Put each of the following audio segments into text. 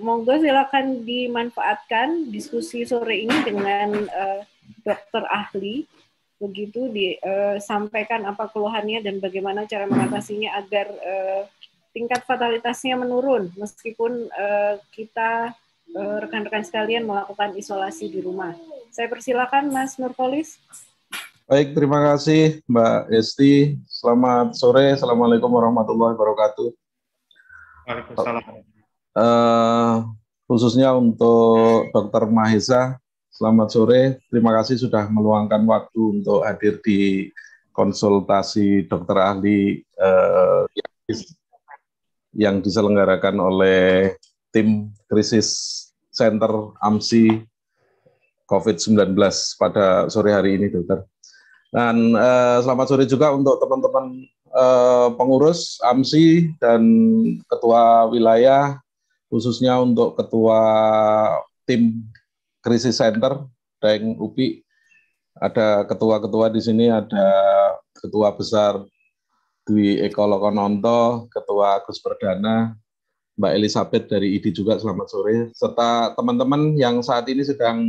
Monggo silakan dimanfaatkan diskusi sore ini dengan dokter ahli, begitu disampaikan apa keluhannya dan bagaimana cara mengatasinya agar tingkat fatalitasnya menurun meskipun kita rekan-rekan sekalian melakukan isolasi di rumah. Saya persilakan Mas Nurpolis. Baik, terima kasih Mbak Esti. Selamat sore, Assalamualaikum warahmatullahi wabarakatuh. Waalaikumsalam. Khususnya untuk Dr. Mahesa, selamat sore. Terima kasih sudah meluangkan waktu untuk hadir di konsultasi dokter ahli yang diselenggarakan oleh tim krisis center AMSI COVID-19 pada sore hari ini, dokter. Dan selamat sore juga untuk teman-teman pengurus AMSI dan ketua wilayah, khususnya untuk ketua tim krisis center Daeng UPI. Ada ketua-ketua di sini, ada ketua besar Dwi Eko Lokononto, ketua Agus Perdana, Mbak Elizabeth dari ID juga, selamat sore, serta teman-teman yang saat ini sedang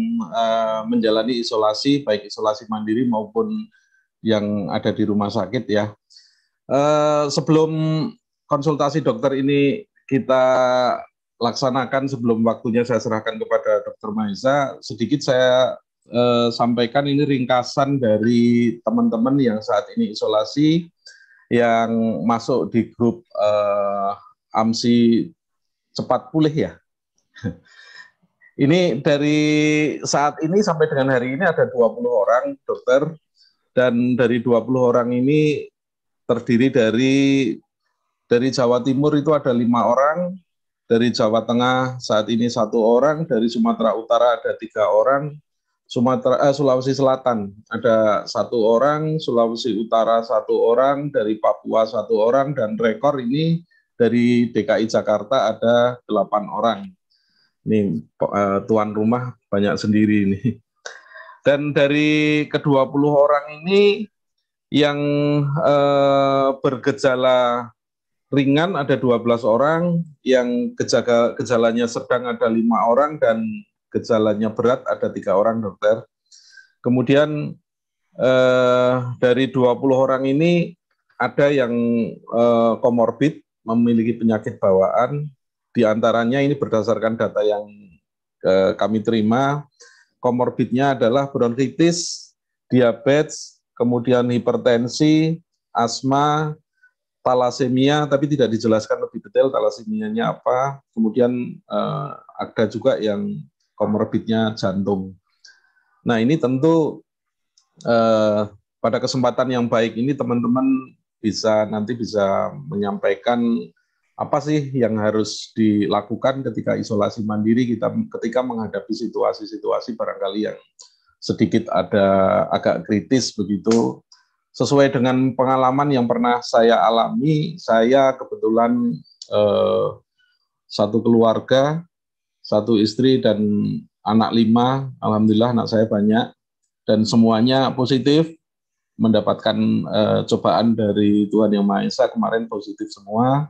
menjalani isolasi, baik isolasi mandiri maupun yang ada di rumah sakit ya. Sebelum konsultasi dokter ini kita laksanakan, sebelum waktunya saya serahkan kepada Dr. Mahesa, sedikit saya sampaikan ini ringkasan dari teman-teman yang saat ini isolasi, yang masuk di grup AMSI cepat pulih ya. Ini dari saat ini sampai dengan hari ini ada 20 orang dokter, dan dari 20 orang ini terdiri dari Jawa Timur itu ada 5 orang, dari Jawa Tengah saat ini 1 orang, dari Sumatera Utara ada 3 orang, Sulawesi Selatan ada 1 orang, Sulawesi Utara 1 orang, dari Papua 1 orang, dan rekor ini dari DKI Jakarta ada 8 orang. Ini tuan rumah banyak sendiri ini. Dan dari ke-20 orang ini yang bergejala ringan ada 12 orang, yang gejalanya sedang ada 5 orang, dan gejalanya berat ada 3 orang, dokter. Kemudian dari 20 orang ini ada yang komorbid, memiliki penyakit bawaan. Di antaranya ini berdasarkan data yang kami terima, komorbidnya adalah bronkitis, diabetes, kemudian hipertensi, asma, talasemia, tapi tidak dijelaskan lebih detail talasemianya apa. Kemudian ada juga yang komorbidnya jantung. Nah, ini tentu pada kesempatan yang baik ini teman-teman nanti bisa menyampaikan apa sih yang harus dilakukan ketika isolasi mandiri kita ketika menghadapi situasi-situasi barangkali yang sedikit agak kritis begitu. Sesuai dengan pengalaman yang pernah saya alami, saya kebetulan satu keluarga, 1 istri dan anak 5, alhamdulillah anak saya banyak, dan semuanya positif, mendapatkan cobaan dari Tuhan Yang Maha Esa, kemarin positif semua,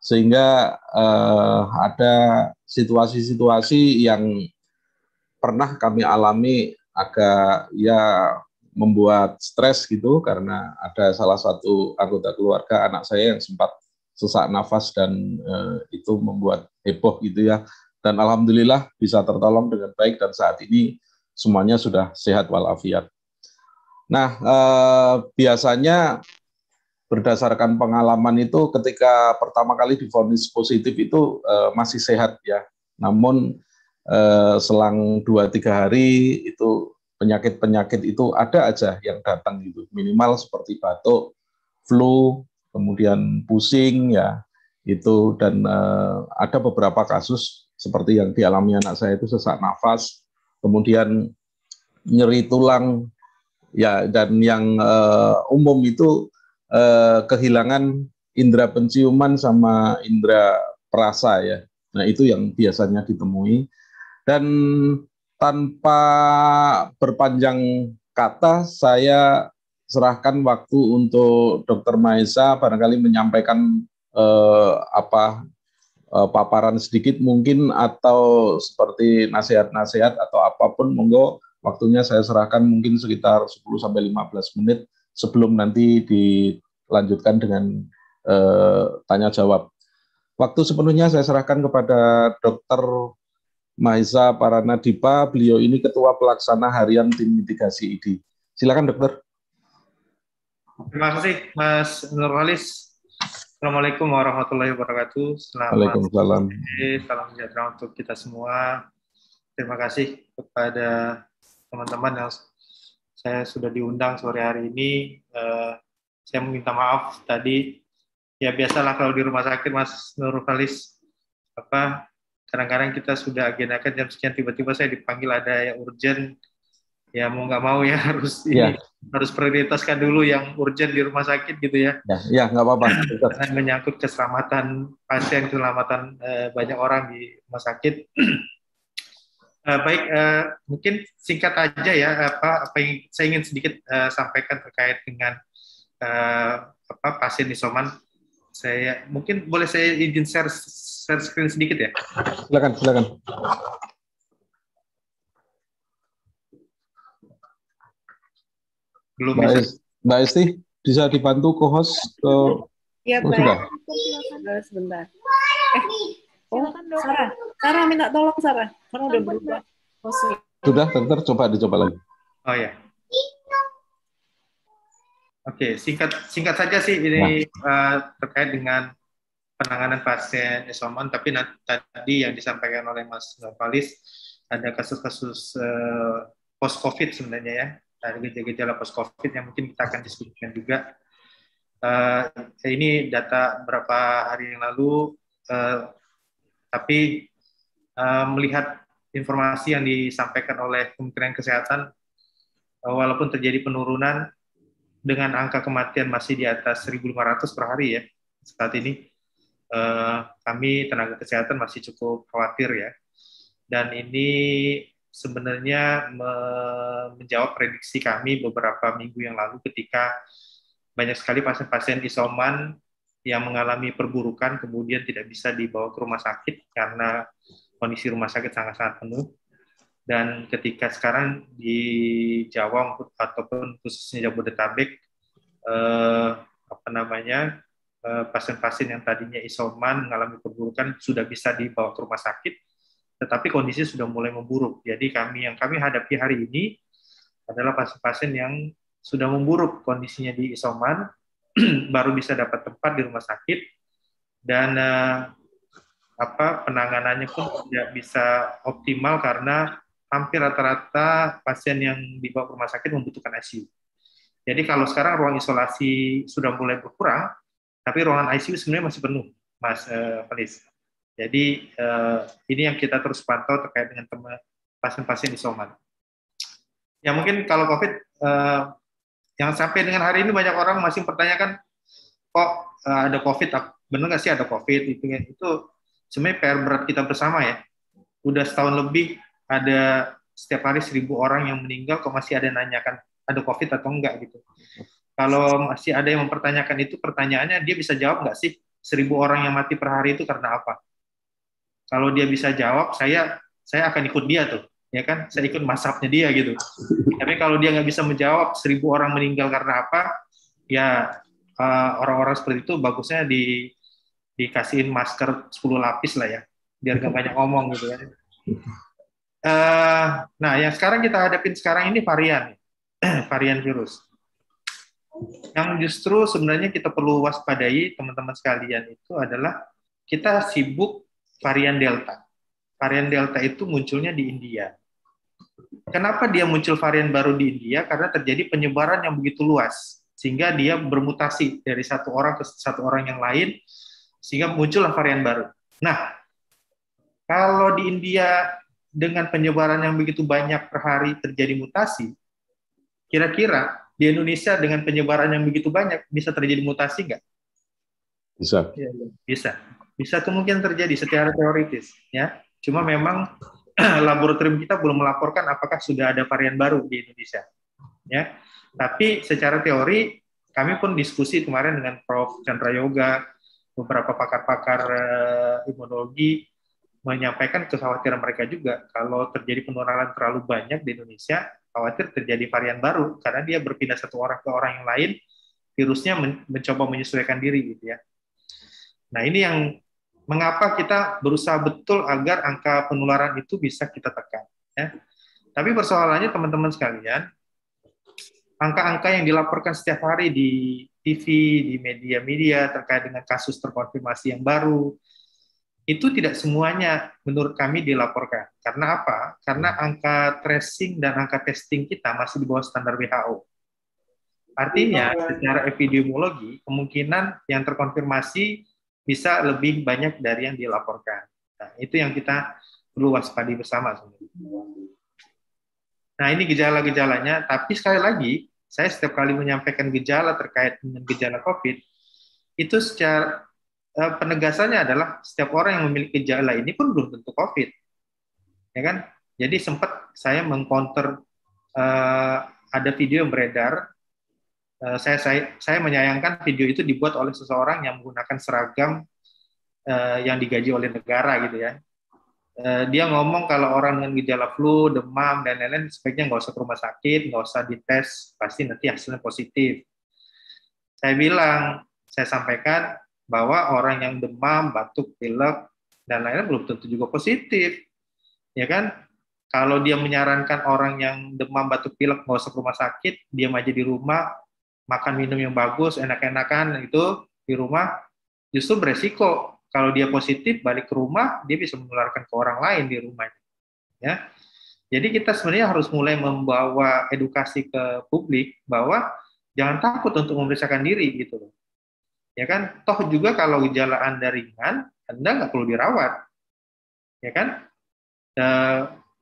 sehingga ada situasi-situasi yang pernah kami alami agak ya membuat stres gitu, karena ada salah satu anggota keluarga anak saya yang sempat sesak nafas dan itu membuat heboh gitu ya, dan alhamdulillah bisa tertolong dengan baik dan saat ini semuanya sudah sehat walafiat. Nah, biasanya berdasarkan pengalaman itu ketika pertama kali divonis positif itu masih sehat ya, namun selang 2-3 hari itu penyakit-penyakit itu ada aja yang datang gitu, minimal seperti batuk, flu, kemudian pusing ya itu, dan ada beberapa kasus seperti yang dialami anak saya itu sesak nafas, kemudian nyeri tulang ya, dan yang umum itu kehilangan indera penciuman sama indera perasa ya. Nah, itu yang biasanya ditemui. Dan tanpa berpanjang kata, saya serahkan waktu untuk Dr. Mahesa barangkali menyampaikan paparan sedikit mungkin atau seperti nasihat-nasihat atau apapun, monggo waktunya saya serahkan mungkin sekitar 10-15 menit sebelum nanti dilanjutkan dengan tanya jawab. Waktu sepenuhnya saya serahkan kepada Dr. Mahesa Paranadipa. Beliau ini Ketua Pelaksana Harian Tim Mitigasi ID. Silakan dokter. Terima kasih Mas Nurwalis. Assalamualaikum warahmatullahi wabarakatuh. Waalaikumsalam. Salam sejahtera untuk kita semua. Terima kasih kepada teman-teman yang saya sudah diundang sore hari ini. Saya meminta maaf tadi. Ya biasalah kalau di rumah sakit Mas Nurwalis, kadang-kadang kita sudah agendakan jam sekian, tiba-tiba saya dipanggil ada yang urgent. Ya mau nggak mau ya harus prioritaskan dulu yang urgent di rumah sakit gitu ya. Ya nggak apa-apa. Karena menyangkut keselamatan pasien, keselamatan banyak orang di rumah sakit. Baik, mungkin singkat aja ya apa yang saya ingin sedikit sampaikan terkait dengan pasien isoman. Saya mungkin boleh saya izin share screen sedikit ya. Silakan. Belum bisa. Mbak Esti, bisa dibantu co-host ke... Iya, baik. Sebentar. Sarah minta tolong Sarah, karena udah berubah hostnya. Sudah, dokter, dicoba lagi. Oh ya. Oke, singkat saja sih ini terkait dengan penanganan pasien isoman, tapi tadi yang disampaikan oleh Mas Nurwalis ada kasus-kasus post-COVID sebenarnya ya. Ada gejala post-COVID yang mungkin kita akan diskusikan juga. Ini data beberapa hari yang lalu, tapi melihat informasi yang disampaikan oleh Kementerian Kesehatan, walaupun terjadi penurunan dengan angka kematian masih di atas 1.500 per hari ya saat ini, kami tenaga kesehatan masih cukup khawatir ya. Dan ini sebenarnya menjawab prediksi kami beberapa minggu yang lalu ketika banyak sekali pasien-pasien isoman yang mengalami perburukan kemudian tidak bisa dibawa ke rumah sakit karena kondisi rumah sakit sangat-sangat penuh. Dan ketika sekarang di Jawa ataupun khususnya Jabodetabek, pasien-pasien yang tadinya isoman mengalami perburukan sudah bisa dibawa ke rumah sakit, tetapi kondisi sudah mulai memburuk. Jadi yang kami hadapi hari ini adalah pasien-pasien yang sudah memburuk kondisinya di isoman, baru bisa dapat tempat di rumah sakit, dan penanganannya pun tidak bisa optimal karena hampir rata-rata pasien yang dibawa ke rumah sakit membutuhkan ICU. Jadi kalau sekarang ruang isolasi sudah mulai berkurang, tapi ruangan ICU sebenarnya masih penuh, Mas Felis. Jadi ini yang kita terus pantau terkait dengan pasien-pasien isoman. Ya mungkin kalau COVID, yang sampai dengan hari ini banyak orang masih mempertanyakan, kok ada COVID, benar nggak sih ada COVID? Itu sebenarnya PR berat kita bersama ya. Udah setahun lebih ada setiap hari 1.000 orang yang meninggal, kok masih ada yang nanyakan ada COVID atau enggak gitu. Kalau masih ada yang mempertanyakan itu, pertanyaannya dia bisa jawab nggak sih 1.000 orang yang mati per hari itu karena apa? Kalau dia bisa jawab, saya akan ikut dia tuh, ya kan? Saya ikut mazhabnya dia gitu. Tapi kalau dia nggak bisa menjawab 1.000 orang meninggal karena apa, ya orang-orang seperti itu bagusnya dikasihin masker 10 lapis lah ya, biar nggak banyak ngomong gitu kan. Nah, yang sekarang kita hadapin sekarang ini varian virus. Yang justru sebenarnya kita perlu waspadai teman-teman sekalian itu adalah kita sibuk varian Delta. Varian Delta itu munculnya di India. Kenapa dia muncul varian baru di India? Karena terjadi penyebaran yang begitu luas, sehingga dia bermutasi dari satu orang ke satu orang yang lain, sehingga muncullah varian baru. Nah, kalau di India dengan penyebaran yang begitu banyak per hari terjadi mutasi, kira-kira di Indonesia dengan penyebaran yang begitu banyak bisa terjadi mutasi nggak? Bisa. Bisa kemungkinan terjadi secara teoritis, ya. Cuma memang laboratorium kita belum melaporkan apakah sudah ada varian baru di Indonesia, ya. Tapi secara teori kami pun diskusi kemarin dengan Prof. Chandra Yoga, beberapa pakar-pakar imunologi menyampaikan kekhawatiran mereka juga kalau terjadi penularan terlalu banyak di Indonesia, khawatir terjadi varian baru karena dia berpindah satu orang ke orang yang lain, virusnya mencoba menyesuaikan diri gitu ya. Nah, ini yang mengapa kita berusaha betul agar angka penularan itu bisa kita tekan ya. Tapi persoalannya teman-teman sekalian, angka-angka yang dilaporkan setiap hari di TV, di media-media terkait dengan kasus terkonfirmasi yang baru, itu tidak semuanya menurut kami dilaporkan. Karena apa? Karena angka tracing dan angka testing kita masih di bawah standar WHO. Artinya, secara epidemiologi, kemungkinan yang terkonfirmasi bisa lebih banyak dari yang dilaporkan. Nah, itu yang kita perlu waspadi bersama. Nah, ini gejala-gejalanya, tapi sekali lagi, saya setiap kali menyampaikan gejala terkait dengan gejala COVID, itu secara penegasannya adalah setiap orang yang memiliki gejala ini pun belum tentu COVID, ya kan? Jadi sempat saya mengcounter ada video yang beredar. Saya menyayangkan video itu dibuat oleh seseorang yang menggunakan seragam yang digaji oleh negara gitu ya. Dia ngomong kalau orang dengan gejala flu, demam dan lain-lain sebaiknya nggak usah ke rumah sakit, nggak usah dites, pasti nanti hasilnya positif. Saya sampaikan bahwa orang yang demam, batuk, pilek, dan lain-lain belum tentu juga positif. Ya kan? Kalau dia menyarankan orang yang demam, batuk, pilek nggak usah ke rumah sakit, diam aja di rumah, makan minum yang bagus, enak-enakan itu di rumah, justru beresiko. Kalau dia positif, balik ke rumah, dia bisa menularkan ke orang lain di rumahnya. Ya. Jadi kita sebenarnya harus mulai membawa edukasi ke publik bahwa jangan takut untuk memeriksakan diri gitu loh. Ya kan, toh juga kalau gejala Anda ringan, Anda nggak perlu dirawat, ya kan?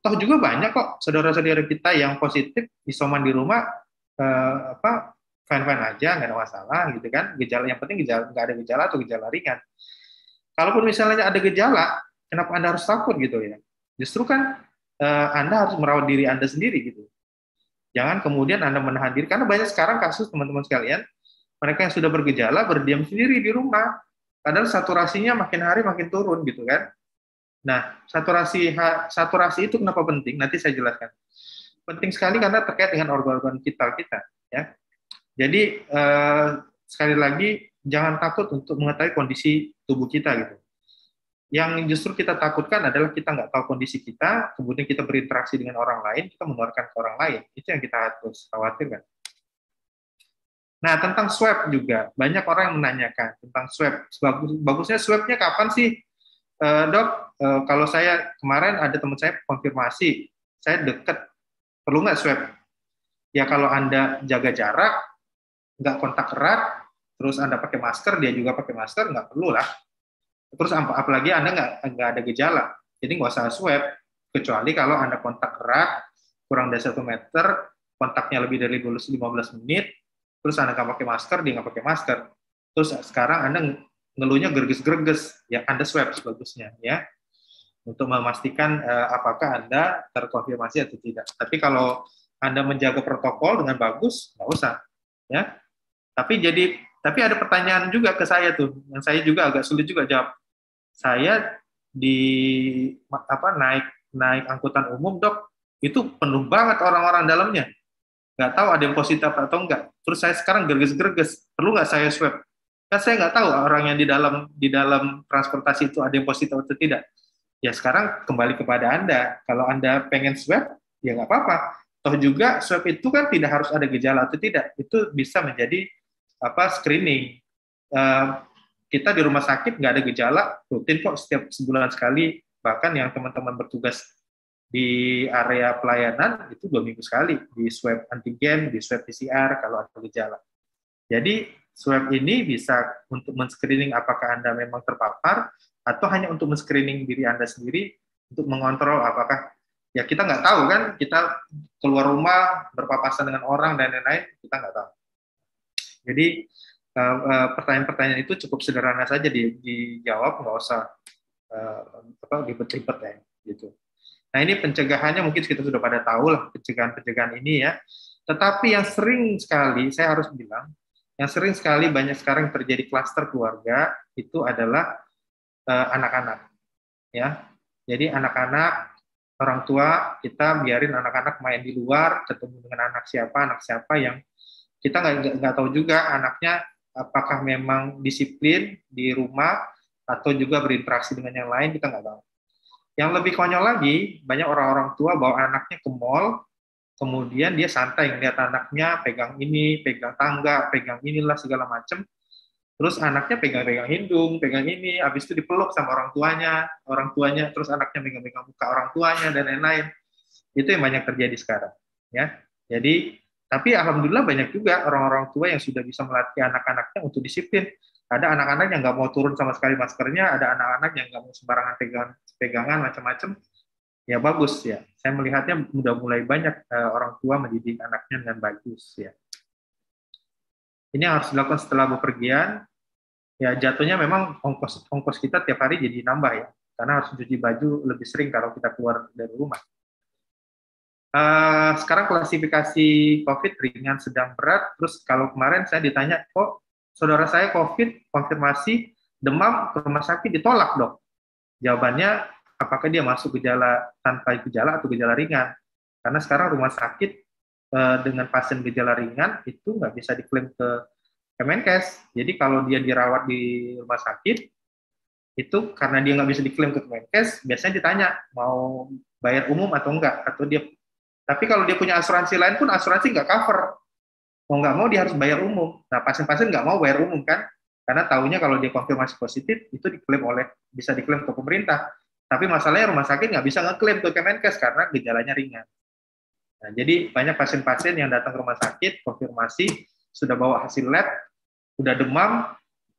Toh juga banyak kok saudara-saudara kita yang positif isoman di rumah, fine-fine aja, nggak ada masalah, gitu kan? Gejala yang penting nggak ada gejala atau gejala ringan. Kalaupun misalnya ada gejala, kenapa Anda harus takut gitu ya? Justru kan Anda harus merawat diri Anda sendiri gitu. Jangan kemudian Anda menahan diri, karena banyak sekarang kasus teman-teman sekalian. Mereka yang sudah bergejala berdiam sendiri di rumah, padahal saturasinya makin hari makin turun gitu kan. Nah, saturasi itu kenapa penting? Nanti saya jelaskan. Penting sekali karena terkait dengan organ-organ vital kita. Ya. Jadi sekali lagi jangan takut untuk mengetahui kondisi tubuh kita gitu. Yang justru kita takutkan adalah kita nggak tahu kondisi kita, kemudian kita berinteraksi dengan orang lain, kita menularkan ke orang lain. Itu yang kita harus khawatirkan. Nah, tentang swab juga, banyak orang yang menanyakan tentang swab. Bagusnya swabnya kapan sih, dok? Kalau saya kemarin ada teman saya konfirmasi, saya deket, perlu nggak swab? Ya kalau Anda jaga jarak, nggak kontak erat, terus Anda pakai masker, dia juga pakai masker, nggak perlu lah. Terus apalagi Anda nggak ada gejala, jadi nggak usah swab, kecuali kalau Anda kontak erat, kurang dari 1 meter, kontaknya lebih dari 15 menit, terus Anda nggak pakai masker, dia nggak pakai masker. Terus sekarang Anda ngeluhnya gerges-gerges, ya Anda swab sebagusnya, ya, untuk memastikan apakah Anda terkonfirmasi atau tidak. Tapi kalau Anda menjaga protokol dengan bagus, nggak usah, ya. Tapi ada pertanyaan juga ke saya tuh, yang saya juga agak sulit juga jawab. Saya naik angkutan umum, dok, itu penuh banget orang-orang dalamnya. Nggak tahu ada yang positif atau enggak. Terus saya sekarang gerges-gerges, perlu nggak saya swab? Kan saya nggak tahu orang yang di dalam transportasi itu ada yang positif atau tidak. Ya sekarang kembali kepada Anda. Kalau Anda pengen swab, ya nggak apa-apa. Toh juga swab itu kan tidak harus ada gejala atau tidak. Itu bisa menjadi screening. Kita di rumah sakit nggak ada gejala, rutin kok setiap sebulan sekali. Bahkan yang teman-teman bertugas di area pelayanan itu 2 minggu sekali, di swab antigen, di swab PCR kalau ada gejala. Jadi swab ini bisa untuk men-screening apakah Anda memang terpapar, atau hanya untuk men-screening diri Anda sendiri, untuk mengontrol apakah, ya kita nggak tahu kan, kita keluar rumah, berpapasan dengan orang, dan lain-lain, kita nggak tahu. Jadi pertanyaan-pertanyaan itu cukup sederhana saja dijawab, nggak usah ribet-ribet ya, gitu. Nah, ini pencegahannya mungkin kita sudah pada tahu lah, pencegahan ini ya. Tetapi yang sering sekali saya harus bilang, Yang sering sekali banyak sekarang terjadi klaster keluarga itu adalah anak-anak, ya. Jadi anak-anak, orang tua kita biarin anak-anak main di luar, ketemu dengan anak siapa yang kita nggak tahu juga anaknya apakah memang disiplin di rumah atau juga berinteraksi dengan yang lain, kita nggak tahu. Yang lebih konyol lagi, banyak orang-orang tua bawa anaknya ke mall, kemudian dia santai ngeliat anaknya pegang ini, pegang tangga, pegang inilah segala macam. Terus anaknya pegang-pegang hidung, pegang ini, habis itu dipeluk sama orang tuanya, terus anaknya pegang-pegang muka orang tuanya dan lain-lain. Itu yang banyak terjadi sekarang, ya. Jadi, tapi alhamdulillah banyak juga orang-orang tua yang sudah bisa melatih anak-anaknya untuk disiplin. Ada anak-anak yang nggak mau turun sama sekali maskernya, ada anak-anak yang nggak mau sembarangan pegangan macam-macam. Ya bagus ya. Saya melihatnya udah mulai banyak orang tua mendidik anaknya dengan bagus ya. Ini harus dilakukan setelah bepergian. Ya jatuhnya memang ongkos kita tiap hari jadi nambah ya. Karena harus cuci baju lebih sering kalau kita keluar dari rumah. Sekarang klasifikasi COVID ringan, sedang, berat. Terus kalau kemarin saya ditanya, kok saudara saya COVID konfirmasi demam ke rumah sakit ditolak dok. Jawabannya, apakah dia masuk gejala tanpa gejala atau gejala ringan? Karena sekarang rumah sakit dengan pasien gejala ringan itu nggak bisa diklaim ke Kemenkes. Jadi kalau dia dirawat di rumah sakit, itu karena dia nggak bisa diklaim ke Kemenkes, biasanya ditanya mau bayar umum atau enggak, atau dia. Tapi kalau dia punya asuransi lain pun asuransi nggak cover. Mau nggak mau dia harus bayar umum. Nah pasien-pasien nggak mau bayar umum kan? Karena tahunya kalau dia konfirmasi positif itu bisa diklaim ke pemerintah. Tapi masalahnya rumah sakit nggak bisa ngeklaim ke Kemenkes karena gejalanya ringan. Nah, jadi banyak pasien-pasien yang datang ke rumah sakit konfirmasi sudah bawa hasil lab, udah demam,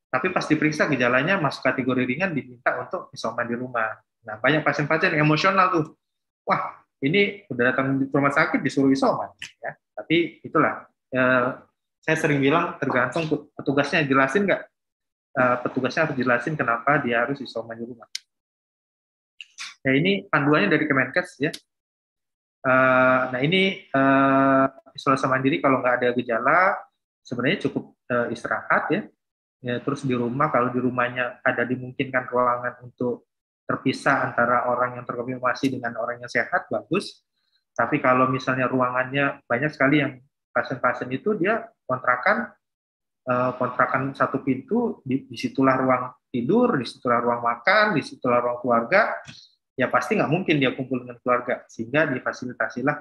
tapi pas diperiksa gejalanya masuk kategori ringan diminta untuk isoman di rumah. Nah banyak pasien-pasien yang emosional tuh, wah ini udah datang ke rumah sakit disuruh isoman. Ya. Tapi itulah. Saya sering bilang tergantung petugasnya jelasin nggak. Petugasnya harus jelasin kenapa dia harus isoman di rumah. Nah ini panduannya dari Kemenkes ya. Nah ini isolasi mandiri kalau nggak ada gejala sebenarnya cukup istirahat ya. Terus di rumah kalau di rumahnya ada dimungkinkan ruangan untuk terpisah antara orang yang terkonfirmasi dengan orang yang sehat bagus. Tapi kalau misalnya ruangannya banyak sekali yang pasien-pasien itu dia kontrakan satu pintu, disitulah ruang tidur, disitulah ruang makan, disitulah ruang keluarga, ya pasti nggak mungkin dia kumpul dengan keluarga, sehingga difasilitasilah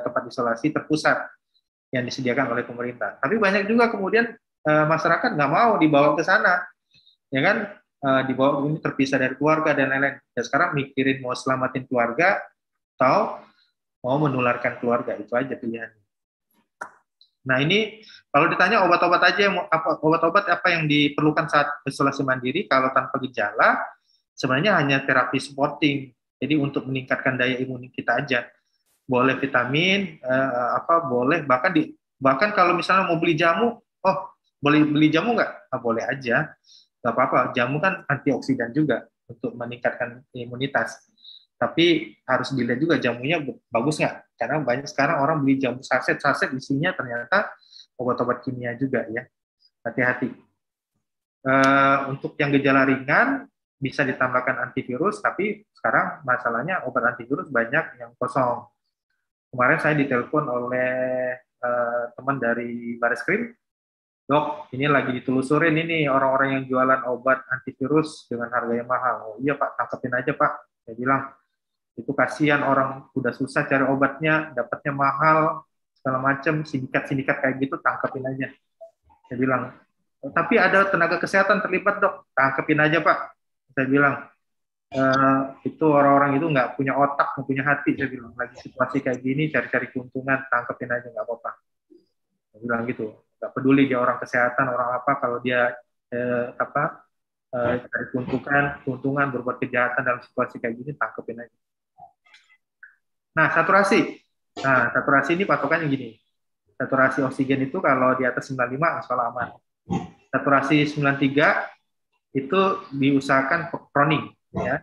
tempat isolasi terpusat yang disediakan oleh pemerintah. Tapi banyak juga kemudian masyarakat nggak mau dibawa ke sana, ya kan, dibawa ini terpisah dari keluarga dan lain-lain. Dan sekarang mikirin mau selamatin keluarga atau mau menularkan keluarga, itu aja pilihannya. Nah ini kalau ditanya obat-obat apa yang diperlukan saat isolasi mandiri kalau tanpa gejala, sebenarnya hanya terapi supporting. Jadi untuk meningkatkan daya imun kita aja. Boleh vitamin, boleh bahkan kalau misalnya mau beli jamu, boleh beli jamu nggak? Boleh aja, nggak apa-apa. Jamu kan antioksidan juga untuk meningkatkan imunitas. Tapi harus dilihat juga jamunya bagus nggak? Karena banyak sekarang orang beli jamu saset isinya ternyata obat-obat kimia juga ya. Hati-hati. Untuk yang gejala ringan bisa ditambahkan antivirus, tapi sekarang masalahnya obat antivirus banyak yang kosong. Kemarin saya ditelepon oleh teman dari Bareskrim, dok, ini lagi ditelusurin ini orang-orang yang jualan obat antivirus dengan harga yang mahal. Oh iya Pak, tangkepin aja Pak. Saya bilang, itu kasihan orang udah susah cari obatnya, dapatnya mahal, segala macam, sindikat kayak gitu, tangkepin aja. Saya bilang, tapi ada tenaga kesehatan terlibat dok, tangkepin aja Pak. Saya bilang, itu orang-orang itu nggak punya otak, nggak punya hati. Saya bilang, lagi situasi kayak gini, cari-cari keuntungan, tangkepin aja, nggak apa-apa. Saya bilang gitu, nggak peduli dia orang kesehatan, orang apa, kalau dia cari keuntungan, berbuat kejahatan dalam situasi kayak gini, tangkepin aja. Nah, saturasi. Nah, saturasi ini patokannya gini. Saturasi oksigen itu kalau di atas 95 insya Allah aman. Saturasi 93 itu diusahakan proning. Ya.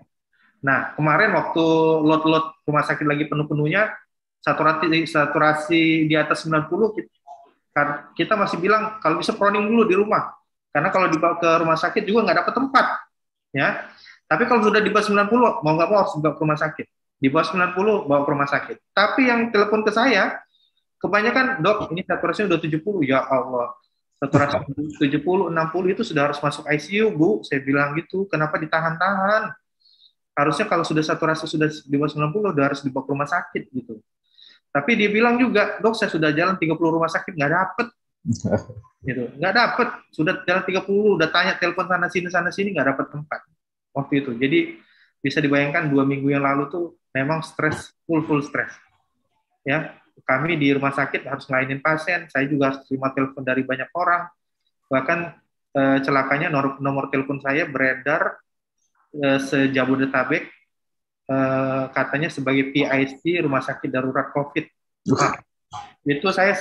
Nah, kemarin waktu lot rumah sakit lagi penuh-penuhnya, saturasi di atas 90 kita masih bilang kalau bisa proning dulu di rumah. Karena kalau dibawa ke rumah sakit juga nggak dapat tempat, ya. Tapi kalau sudah di bawah 90, mau nggak mau harus dibawa ke rumah sakit. Di bawah 90, bawa ke rumah sakit. Tapi yang telepon ke saya, kebanyakan, dok, ini saturasinya udah 70, ya Allah. Saturasi 70, 60 itu sudah harus masuk ICU, Bu. Saya bilang gitu, kenapa ditahan-tahan? Harusnya kalau sudah saturasi sudah di bawah 90, udah harus dibawa ke rumah sakit, gitu. Tapi dia bilang juga, dok, saya sudah jalan 30 rumah sakit, nggak dapet. Gitu. Nggak dapet, sudah jalan 30, udah tanya telepon sana sini nggak dapet tempat waktu itu. Jadi bisa dibayangkan 2 minggu yang lalu tuh memang stres, full stres, ya. Kami di rumah sakit harus ngelainin pasien, saya juga harus terima telepon dari banyak orang, bahkan celakanya nomor telepon saya beredar se-Jabodetabek, katanya sebagai PIC rumah sakit darurat COVID. Nah, itu saya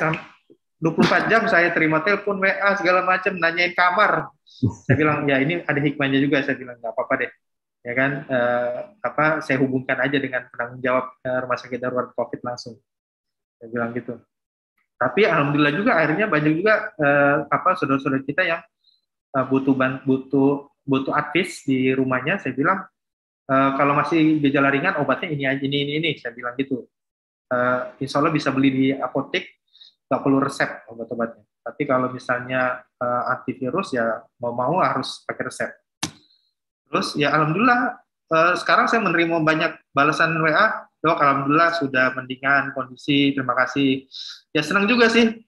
24 jam saya terima telepon, WA, segala macam, nanyain kamar. Saya bilang, ya ini ada hikmahnya juga, saya bilang, nggak apa-apa deh. Ya kan, saya hubungkan aja dengan penanggung jawab rumah sakit darurat COVID langsung. Saya bilang gitu. Tapi alhamdulillah juga akhirnya banyak juga saudara-saudara kita yang butuh advis di rumahnya. Saya bilang, kalau masih gejala ringan, obatnya ini aja, ini. Saya bilang gitu. Insya Allah bisa beli di apotek, nggak perlu resep obat-obatnya. Tapi kalau misalnya antivirus ya mau harus pakai resep. Terus ya alhamdulillah sekarang saya menerima banyak balasan WA, dok alhamdulillah sudah mendingan kondisi, terima kasih. Ya senang juga sih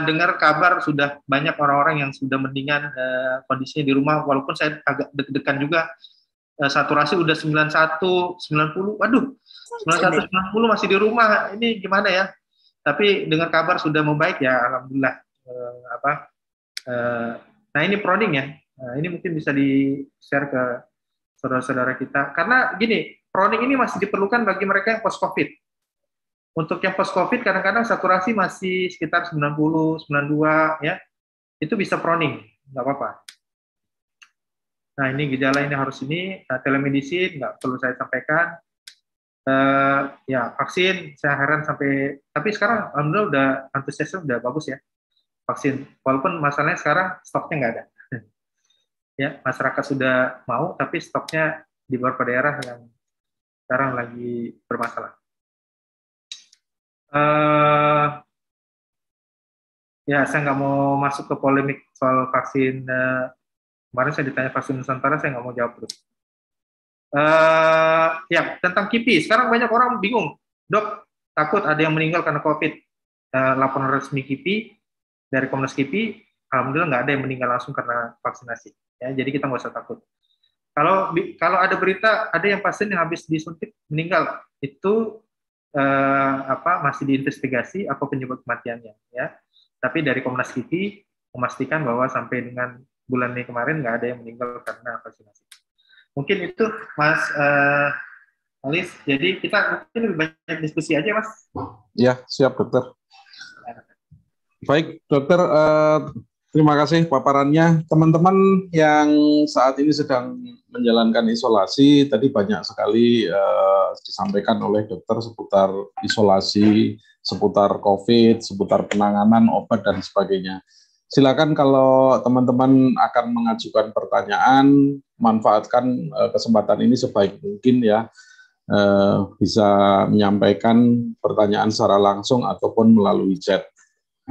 dengar kabar sudah banyak orang-orang yang sudah mendingan kondisinya di rumah, walaupun saya agak deg-degan juga. Saturasi udah 91, 90, waduh 91, 90 masih di rumah, ini gimana ya? Tapi dengar kabar sudah membaik ya, alhamdulillah. Nah ini proning ya, ini mungkin bisa di-share ke saudara-saudara kita. Karena gini, proning ini masih diperlukan bagi mereka yang post-COVID. Untuk yang post-COVID kadang-kadang saturasi masih sekitar 90, 92, ya, itu bisa proning, nggak apa-apa. Nah ini gejala ini harus ini, telemedicine, nggak perlu saya sampaikan. Ya vaksin saya heran sampai, tapi sekarang alhamdulillah udah antusiasnya udah bagus ya vaksin, walaupun masalahnya sekarang stoknya nggak ada. Ya masyarakat sudah mau tapi stoknya di beberapa daerah yang sekarang lagi bermasalah. Ya saya nggak mau masuk ke polemik soal vaksin. Kemarin saya ditanya vaksin Nusantara, saya nggak mau jawab terus. Ya tentang KIPI, sekarang banyak orang bingung, dok takut ada yang meninggal karena COVID. Laporan resmi KIPI dari Komnas KIPI, alhamdulillah nggak ada yang meninggal langsung karena vaksinasi. Ya, jadi kita nggak usah takut. Kalau ada berita ada yang pasien yang habis disuntik meninggal, itu masih diinvestigasi apa penyebab kematiannya. Ya, tapi dari Komnas KIPI memastikan bahwa sampai dengan bulan Mei kemarin nggak ada yang meninggal karena vaksinasi. Mungkin itu Mas Alis, jadi kita mungkin lebih banyak diskusi aja Mas. Ya, siap dokter. Baik dokter, terima kasih paparannya. Teman-teman yang saat ini sedang menjalankan isolasi, tadi banyak sekali disampaikan oleh dokter seputar isolasi, seputar COVID, seputar penanganan, obat, dan sebagainya. Silakan kalau teman-teman akan mengajukan pertanyaan, manfaatkan kesempatan ini sebaik mungkin ya, bisa menyampaikan pertanyaan secara langsung ataupun melalui chat.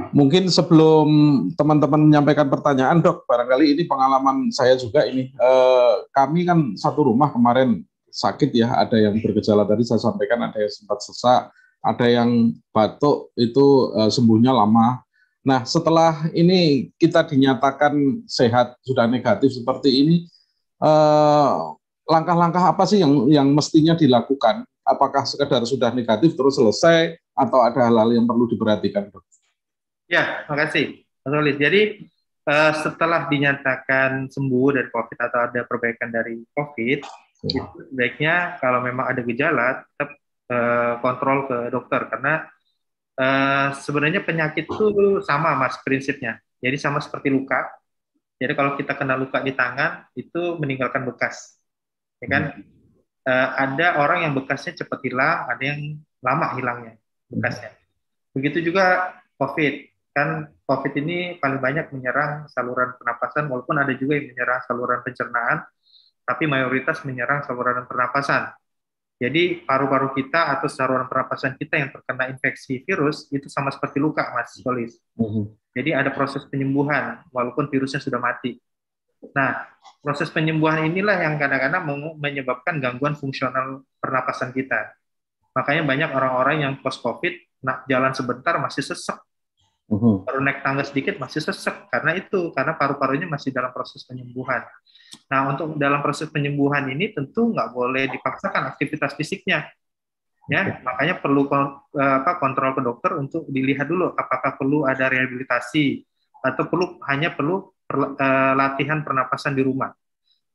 Mungkin sebelum teman-teman menyampaikan pertanyaan, dok, barangkali ini pengalaman saya juga ini. Kami kan satu rumah kemarin sakit ya, ada yang bergejala tadi saya sampaikan, ada yang sempat sesak, ada yang batuk, itu sembuhnya lama. Nah, setelah ini kita dinyatakan sehat, sudah negatif seperti ini, langkah-langkah apa sih yang mestinya dilakukan? Apakah sekedar sudah negatif terus selesai, atau ada hal-hal yang perlu diperhatikan, dok? Ya, makasih, Mas Olis. Jadi, setelah dinyatakan sembuh dari COVID atau ada perbaikan dari COVID, itu sebaiknya kalau memang ada gejala, tetap kontrol ke dokter, karena sebenarnya penyakit itu sama Mas prinsipnya. Jadi sama seperti luka. Jadi kalau kita kena luka di tangan itu meninggalkan bekas. Ya kan? Ada orang yang bekasnya cepat hilang, ada yang lama hilangnya bekasnya. Begitu juga COVID. kan COVID ini paling banyak menyerang saluran pernapasan, walaupun ada juga yang menyerang saluran pencernaan, tapi mayoritas menyerang saluran pernapasan. Jadi paru-paru kita atau saluran pernapasan kita yang terkena infeksi virus itu sama seperti luka, Mas Solis. Jadi ada proses penyembuhan walaupun virusnya sudah mati. Nah, proses penyembuhan inilah yang kadang-kadang menyebabkan gangguan fungsional pernapasan kita. Makanya banyak orang-orang yang post-COVID, jalan sebentar masih sesek. Baru naik tangga sedikit masih sesek. Karena paru-parunya masih dalam proses penyembuhan. Nah, untuk dalam proses penyembuhan ini tentu nggak boleh dipaksakan aktivitas fisiknya. Ya, makanya perlu kontrol ke dokter untuk dilihat dulu apakah perlu ada rehabilitasi atau hanya perlu latihan pernapasan di rumah.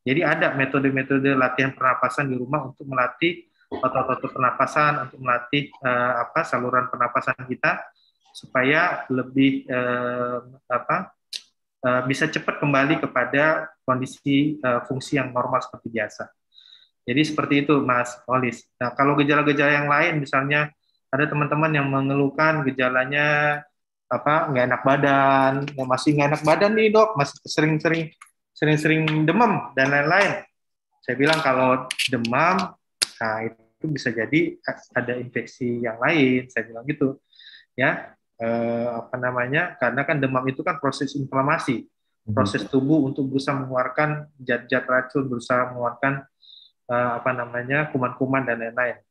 Jadi ada metode-metode latihan pernapasan di rumah untuk melatih otot-otot pernapasan, untuk melatih saluran pernapasan kita supaya lebih bisa cepat kembali kepada kondisi fungsi yang normal seperti biasa. Jadi seperti itu, Mas Olis. Nah, kalau gejala-gejala yang lain, misalnya ada teman-teman yang mengeluhkan gejalanya nggak enak badan, masih nggak enak badan nih dok, masih sering-sering demam dan lain-lain. Saya bilang kalau demam, nah itu bisa jadi ada infeksi yang lain. Saya bilang gitu, ya. Karena kan demam itu kan proses inflamasi, proses tubuh untuk berusaha mengeluarkan zat-zat racun, berusaha mengeluarkan kuman-kuman dan lain-lain.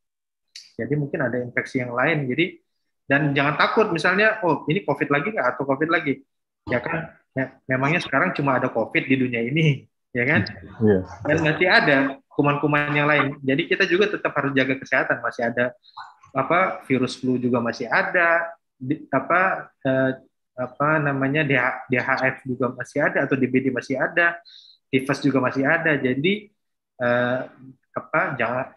Jadi mungkin ada infeksi yang lain. Jadi dan jangan takut misalnya, oh ini COVID lagi nggak atau COVID lagi, ya kan? Ya, memangnya sekarang cuma ada COVID di dunia ini, ya kan? Yeah. Dan masih ada kuman-kuman yang lain. Jadi kita juga tetap harus jaga kesehatan. Masih ada virus flu juga masih ada. DHF juga masih ada atau DBD masih ada, tifus juga masih ada. Jadi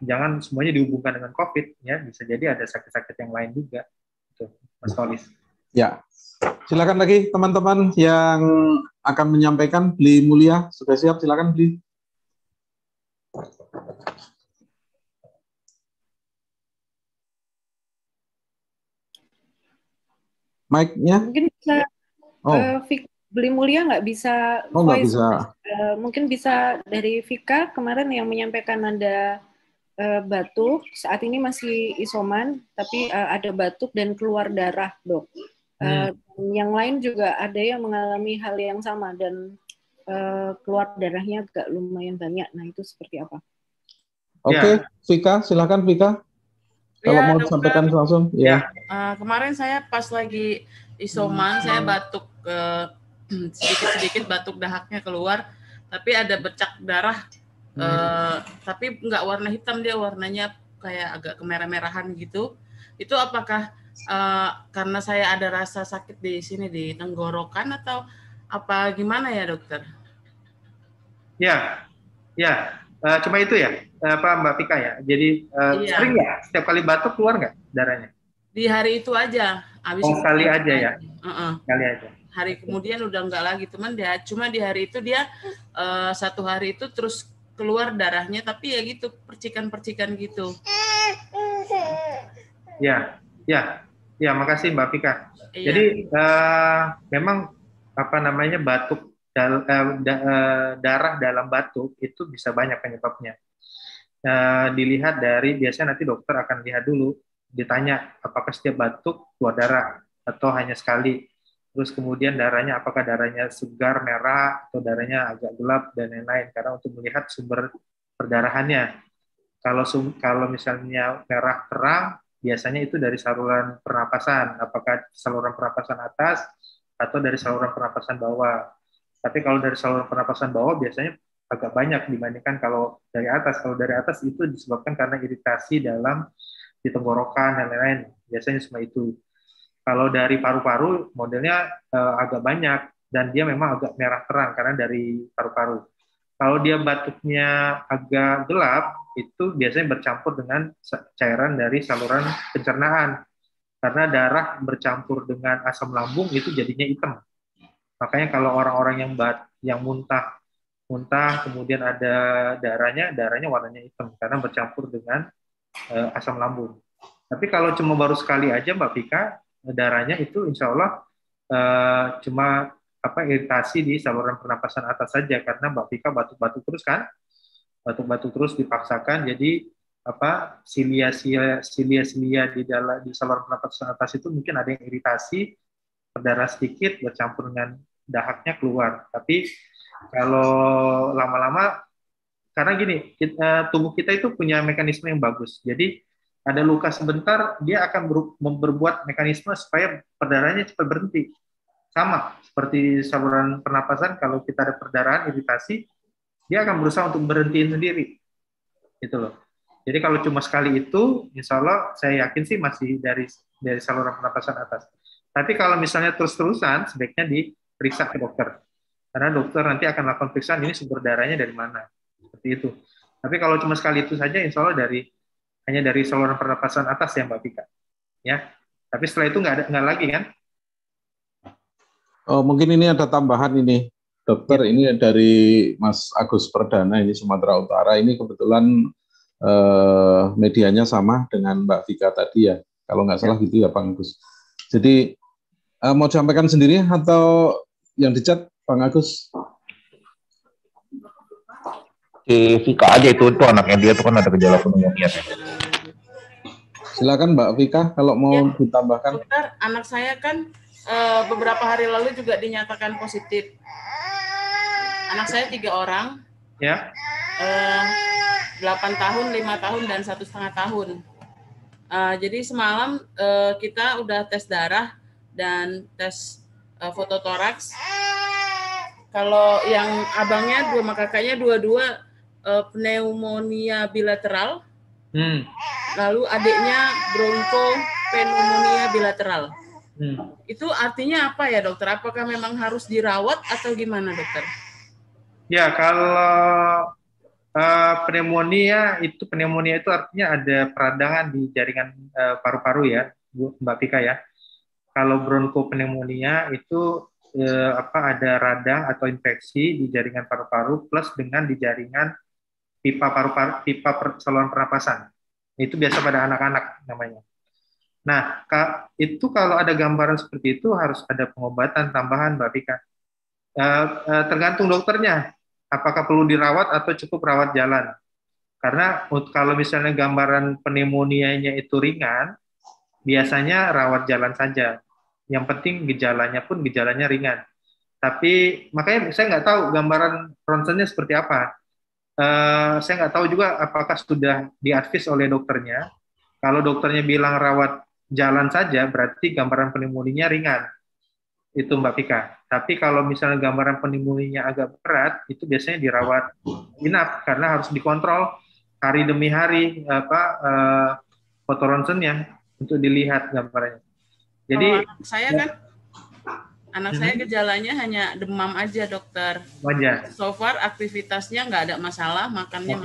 jangan semuanya dihubungkan dengan COVID, ya bisa jadi ada sakit-sakit yang lain juga. Tuh, Mas Solis. Ya, silakan lagi teman-teman yang akan menyampaikan. Bli Mulia sudah siap, silakan Bli. Mic-nya? Mungkin bisa Bli Mulia nggak bisa voice. Nggak bisa. Mungkin bisa dari Vika kemarin yang menyampaikan ada batuk, saat ini masih isoman, tapi ada batuk dan keluar darah, dok. Yang lain juga ada yang mengalami hal yang sama dan keluar darahnya agak lumayan banyak. Nah, itu seperti apa? Oke, Vika, silakan Vika. Kalau mau sampaikan langsung, ya. Kemarin saya pas lagi isoman, saya batuk sedikit-sedikit batuk dahaknya keluar, tapi ada bercak darah, tapi nggak warna hitam, dia warnanya kayak agak kemerah-merahan gitu. Itu apakah karena saya ada rasa sakit di sini di tenggorokan atau apa gimana ya dokter? Ya. Cuma itu ya, Mbak Vika ya. Jadi sering ya, setiap kali batuk keluar nggak darahnya? Di hari itu aja. Sekali aja ya? Sekali aja. Hari kemudian udah nggak lagi, cuma di hari itu dia 1 hari itu terus keluar darahnya, tapi ya gitu percikan-percikan gitu. Ya, makasih Mbak Vika. Iya. Jadi memang batuk darah dalam batuk itu bisa banyak penyebabnya. Dilihat dari, biasanya nanti dokter akan lihat dulu, ditanya apakah setiap batuk keluar darah atau hanya sekali. Terus kemudian darahnya apakah darahnya segar merah atau darahnya agak gelap dan lain-lain, karena untuk melihat sumber perdarahannya. Kalau misalnya merah terang, biasanya itu dari saluran pernapasan, apakah saluran pernapasan atas atau dari saluran pernapasan bawah. Tapi kalau dari saluran pernapasan bawah biasanya agak banyak dibandingkan kalau dari atas. Kalau dari atas itu disebabkan karena iritasi di tenggorokan dan lain-lain. Biasanya cuma itu. Kalau dari paru-paru modelnya agak banyak dan dia memang agak merah terang karena dari paru-paru. Kalau dia batuknya agak gelap, itu biasanya bercampur dengan cairan dari saluran pencernaan. Karena darah bercampur dengan asam lambung itu jadinya hitam. Makanya kalau orang-orang yang muntah kemudian ada darahnya warnanya hitam karena bercampur dengan asam lambung. Tapi kalau cuma baru sekali aja Mbak Vika, darahnya itu insya Allah cuma iritasi di saluran pernapasan atas saja karena Mbak Vika batuk-batuk terus kan, batuk-batuk terus dipaksakan, jadi silia di saluran pernapasan atas itu mungkin ada yang iritasi, berdarah sedikit bercampur dengan dahaknya keluar. Tapi kalau lama-lama, karena gini, tubuh kita itu punya mekanisme yang bagus. Jadi ada luka sebentar, dia akan berbuat mekanisme supaya perdarahannya cepat berhenti. Sama seperti saluran pernapasan, kalau kita ada perdarahan, iritasi, dia akan berusaha untuk berhentiin sendiri. Gitu loh. Jadi kalau cuma sekali itu, insya Allah saya yakin sih masih dari saluran pernapasan atas. Tapi kalau misalnya terus-terusan, sebaiknya diperiksa ke dokter. Karena dokter nanti akan lakukan pemeriksaan ini sumber darahnya dari mana. Seperti itu. Tapi kalau cuma sekali itu saja, insya Allah hanya dari saluran pernapasan atas ya Mbak Vika. Ya. Tapi setelah itu nggak lagi kan? Oh, mungkin ini ada tambahan ini, dokter. Ini dari Mas Agus Perdana, ini Sumatera Utara. Ini kebetulan medianya sama dengan Mbak Vika tadi ya. Kalau nggak salah gitu ya, Pak Agus. Jadi mau disampaikan sendiri atau yang dicat, Bang Agus? Si Vika aja itu anaknya dia tuh kan ada gejala pneumonia. Silakan Mbak Vika kalau mau ditambahkan. Dokter, anak saya kan beberapa hari lalu juga dinyatakan positif. Anak saya 3 orang. Ya. 8 tahun, 5 tahun, dan 1,5 tahun. Jadi semalam kita udah tes darah dan tes fototoraks. Kalau yang abangnya sama kakaknya dua-dua pneumonia bilateral. Lalu adiknya bronkopneumonia bilateral. Itu artinya apa ya dokter? Apakah memang harus dirawat atau gimana dokter? Ya, kalau pneumonia itu artinya ada peradangan di jaringan paru-paru ya, Mbak Vika ya. Kalau bronkopneumonia itu ada radang atau infeksi di jaringan paru-paru plus dengan di jaringan pipa saluran pernapasan. Itu biasa pada anak-anak namanya. Nah, itu kalau ada gambaran seperti itu harus ada pengobatan tambahan, Mbak Vika. Tergantung dokternya, apakah perlu dirawat atau cukup rawat jalan. Karena kalau misalnya gambaran pneumonia-nya itu ringan, biasanya rawat jalan saja. Yang penting gejalanya ringan. Tapi makanya saya nggak tahu gambaran ronsennya seperti apa. Saya nggak tahu juga apakah sudah diadvis oleh dokternya. Kalau dokternya bilang rawat jalan saja, berarti gambaran pneumonia ringan. Itu Mbak Vika. Tapi kalau misalnya gambaran pneumonia agak berat, itu biasanya dirawat inap karena harus dikontrol hari demi hari foto ronsennya untuk dilihat gambarannya. Jadi anak saya gejalanya hanya demam aja dokter. Wajar. So far aktivitasnya nggak ada masalah, makannya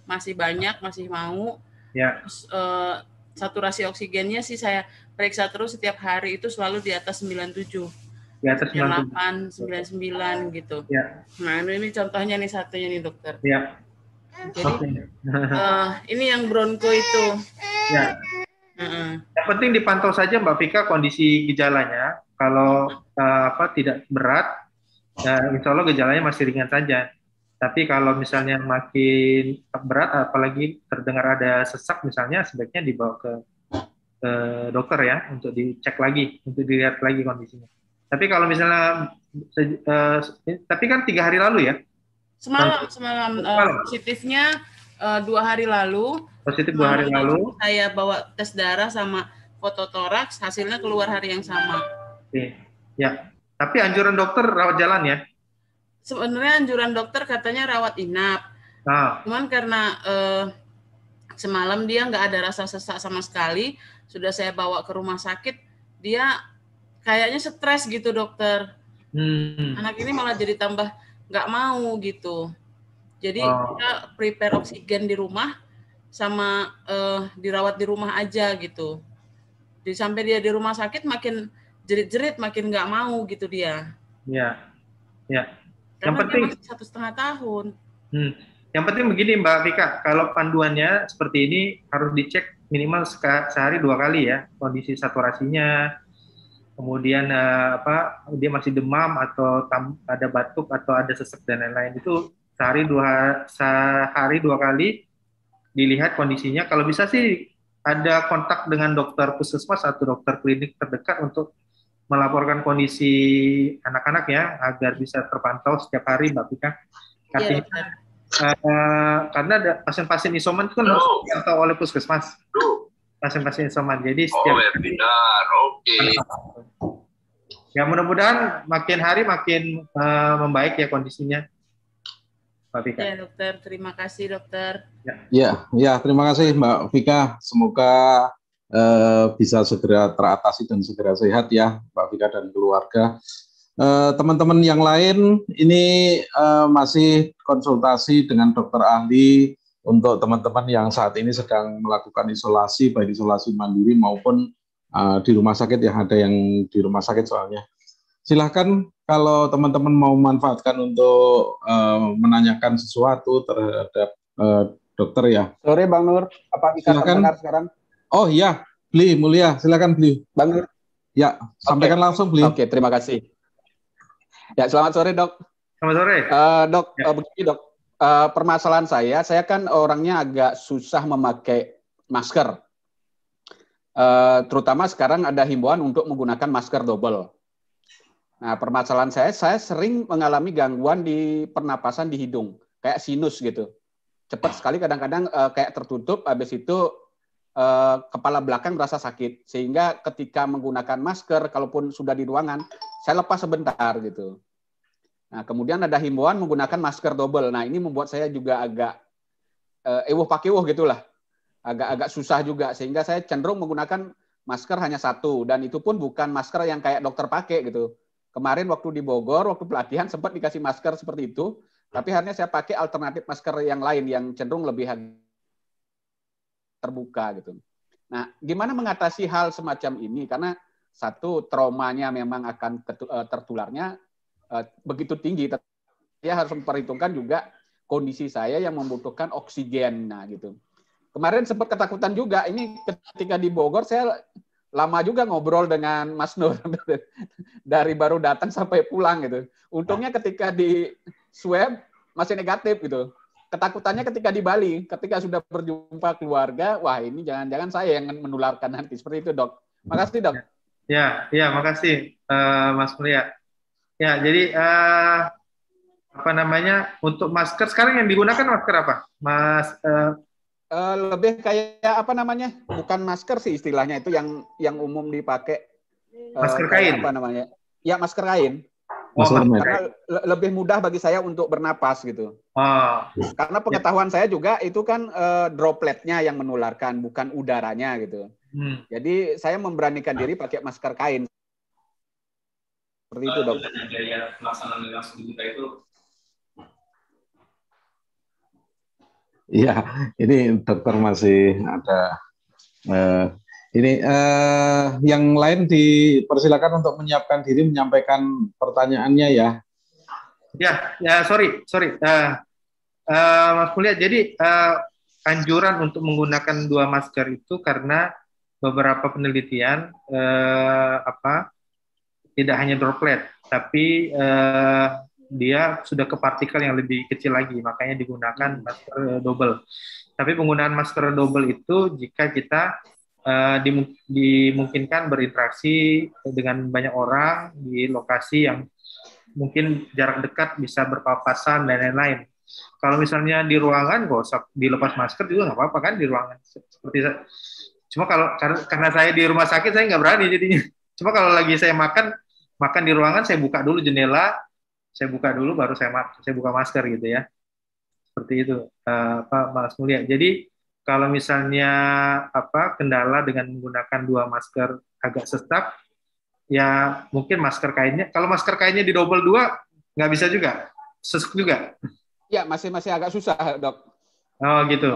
masih banyak, masih mau. Ya. Terus, saturasi oksigennya sih saya periksa terus setiap hari itu selalu di atas 97. Di atas 98, 99 gitu. Ya. Nah ini contohnya nih satunya nih dokter. Ya. Jadi ini yang bronko itu. Ya. Yang penting dipantau saja Mbak Vika kondisi gejalanya. Kalau tidak berat, insya Allah gejalanya masih ringan saja. Tapi kalau misalnya makin berat, apalagi terdengar ada sesak misalnya, sebaiknya dibawa ke dokter ya untuk dicek lagi, untuk dilihat lagi kondisinya. Tapi kalau misalnya, tapi kan 3 hari lalu ya? Semalam positifnya 2 hari lalu. Positif 2 hari lalu. Saya bawa tes darah sama fototoraks, hasilnya keluar hari yang sama. Oke. Ya. Tapi anjuran dokter rawat jalan ya? Sebenarnya anjuran dokter katanya rawat inap. Cuman karena semalam dia nggak ada rasa sesak sama sekali, sudah saya bawa ke rumah sakit, dia kayaknya stres gitu dokter. Anak ini malah jadi tambah nggak mau gitu. Jadi kita prepare oksigen di rumah sama dirawat di rumah aja gitu. Sampai dia di rumah sakit makin jerit-jerit, makin nggak mau gitu dia. Ya, ya. Karena yang penting dia masih 1,5 tahun. Yang penting begini Mbak Vika, kalau panduannya seperti ini harus dicek minimal sehari 2 kali ya, kondisi saturasinya, kemudian dia masih demam atau ada batuk atau ada sesak dan lain-lain, itu sehari dua kali dilihat kondisinya. Kalau bisa sih ada kontak dengan dokter puskesmas atau dokter klinik terdekat untuk melaporkan kondisi anak-anak ya, agar bisa terpantau setiap hari, Mbak Vika. Artinya, karena ada pasien-pasien isoman itu kan harus dipantau oleh puskesmas. Pasien-pasien isoman. Jadi setiap benar, oke. Ya mudah-mudahan makin hari makin membaik ya kondisinya, Mbak Vika. Ya dokter, terima kasih dokter. Ya, terima kasih Mbak Vika. Semoga bisa segera teratasi dan segera sehat ya Mbak Vika dan keluarga. Teman-teman yang lain ini masih konsultasi dengan dokter ahli untuk teman-teman yang saat ini sedang melakukan isolasi, baik isolasi mandiri maupun di rumah sakit, yang ada yang di rumah sakit soalnya. Silahkan kalau teman-teman mau manfaatkan untuk menanyakan sesuatu terhadap dokter ya. Sore Bang Nur, apa bisa terdengar sekarang? Oh iya, Bli Mulia, silakan Bli. Bang Nur. Ya, sampaikan langsung Bli. Oke, terima kasih. Ya, selamat sore Dok. Selamat sore. Dok, begini Dok, permasalahan saya kan orangnya agak susah memakai masker. Terutama sekarang ada himbauan untuk menggunakan masker double. Nah, permasalahan saya sering mengalami gangguan di pernapasan di hidung, kayak sinus gitu. Cepat sekali kadang-kadang kayak tertutup, habis itu kepala belakang merasa sakit. Sehingga ketika menggunakan masker, kalaupun sudah di ruangan, saya lepas sebentar gitu. Nah, kemudian ada himbauan menggunakan masker double. Nah, ini membuat saya juga agak ewuh pakewuh gitulah. Agak susah juga, sehingga saya cenderung menggunakan masker hanya satu, dan itu pun bukan masker yang kayak dokter pakai gitu. Kemarin waktu di Bogor, waktu pelatihan sempat dikasih masker seperti itu, tapi akhirnya saya pakai alternatif masker yang lain yang cenderung lebih terbuka gitu. Nah, gimana mengatasi hal semacam ini? Karena satu, traumanya memang akan tertularnya begitu tinggi. Saya harus memperhitungkan juga kondisi saya yang membutuhkan oksigen. Nah, gitu. Kemarin sempat ketakutan juga. Ini ketika di Bogor saya lama juga ngobrol dengan Mas Nur dari baru datang sampai pulang gitu. Untungnya ketika di swab masih negatif gitu. Ketakutannya ketika di Bali, ketika sudah berjumpa keluarga, wah ini jangan-jangan saya yang menularkan nanti. Seperti itu Dok. Makasih Dok. Ya, makasih Mas Mulia. Ya, jadi untuk masker sekarang yang digunakan masker apa, Mas? Lebih kayak apa namanya? Bukan masker sih istilahnya, itu yang umum dipakai. Masker kain. Apa namanya? Ya masker kain. Karena lebih mudah bagi saya untuk bernapas gitu. Karena pengetahuan saya juga itu kan dropletnya yang menularkan, bukan udaranya gitu. Jadi saya memberanikan diri pakai masker kain. Seperti itu Dok. Iya, ini dokter masih ada. Yang lain dipersilakan untuk menyiapkan diri, menyampaikan pertanyaannya ya. Ya, sorry. Mas Mulia, jadi anjuran untuk menggunakan 2 masker itu karena beberapa penelitian tidak hanya droplet, tapi dia sudah ke partikel yang lebih kecil lagi, makanya digunakan masker double. Tapi penggunaan masker double itu jika kita dimungkinkan berinteraksi dengan banyak orang di lokasi yang mungkin jarak dekat, bisa berpapasan dan lain-lain. Kalau misalnya di ruangan, nggak usah dilepas masker juga nggak apa-apa kan di ruangan. Cuma karena saya di rumah sakit saya nggak berani jadinya. Cuma kalau lagi saya makan di ruangan, saya buka dulu jendela, baru saya buka masker gitu ya. Seperti itu, Mas Mulia. Jadi kalau misalnya kendala dengan menggunakan 2 masker agak sesak, ya mungkin masker kainnya. Kalau masker kainnya di double 2 nggak bisa juga, sesak juga. Ya masih agak susah Dok. Oh gitu.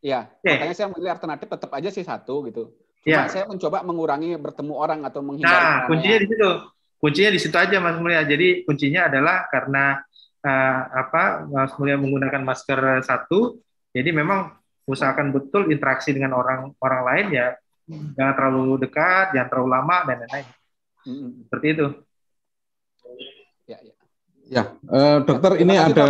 Ya, makanya saya memilih alternatif tetap aja sih 1 gitu. Cuma saya mencoba mengurangi bertemu orang atau menghindari. Nah, kuncinya di situ. Kuncinya di situ aja Mas Mulia. Jadi kuncinya adalah karena Mas Mulia menggunakan masker 1, jadi memang usahakan betul interaksi dengan orang lain ya, jangan terlalu dekat, jangan terlalu lama dan lain-lain. Seperti itu. Ya, dokter, ini ada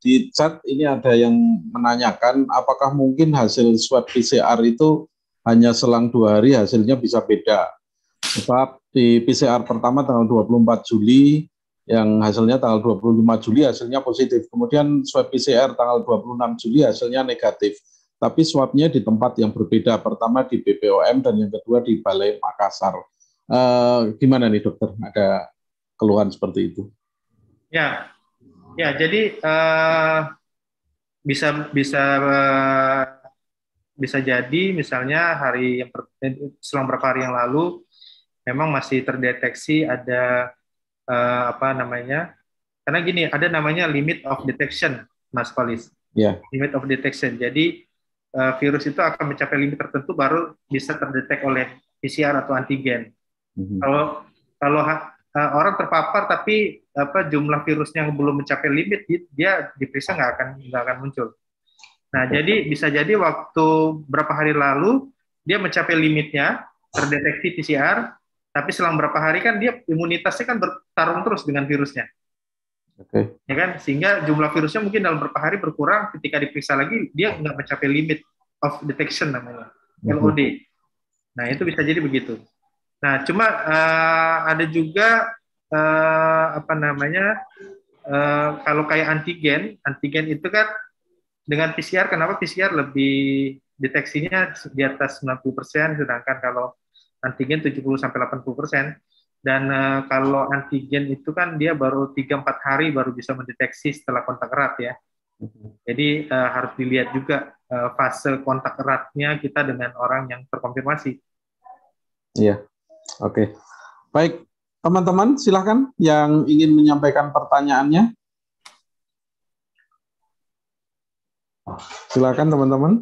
di chat, ini ada yang menanyakan apakah mungkin hasil swab PCR itu hanya selang 2 hari hasilnya bisa beda. Sebab di PCR pertama tanggal 24 Juli, yang hasilnya tanggal 25 Juli hasilnya positif. Kemudian swab PCR tanggal 26 Juli hasilnya negatif. Tapi swabnya di tempat yang berbeda. Pertama di BPOM dan yang kedua di Balai Makassar. Gimana nih dokter? Ada keluhan seperti itu? Ya, jadi bisa jadi misalnya selang berapa hari yang lalu memang masih terdeteksi ada karena gini, ada namanya limit of detection, Mas Kolis. Yeah. Limit of detection. Jadi virus itu akan mencapai limit tertentu baru bisa terdetek oleh PCR atau antigen. Kalau orang terpapar tapi jumlah virusnya belum mencapai limit, dia diperiksa nggak akan muncul. Nah, jadi bisa jadi waktu berapa hari lalu dia mencapai limitnya, terdeteksi PCR, tapi selang berapa hari kan dia imunitasnya kan bertarung terus dengan virusnya. Oke. Ya kan, sehingga jumlah virusnya mungkin dalam beberapa hari berkurang, ketika diperiksa lagi dia nggak mencapai limit of detection namanya, LOD. Nah, itu bisa jadi begitu. Nah, cuma ada juga kalau kayak antigen itu kan dengan PCR, kenapa PCR lebih deteksinya di atas 90%, sedangkan kalau antigen 70-80%. Dan kalau antigen itu kan dia baru 3-4 hari baru bisa mendeteksi setelah kontak erat ya. Jadi harus dilihat juga fase kontak eratnya kita dengan orang yang terkonfirmasi. Iya, oke. Baik, teman-teman silakan yang ingin menyampaikan pertanyaannya. Silakan teman-teman.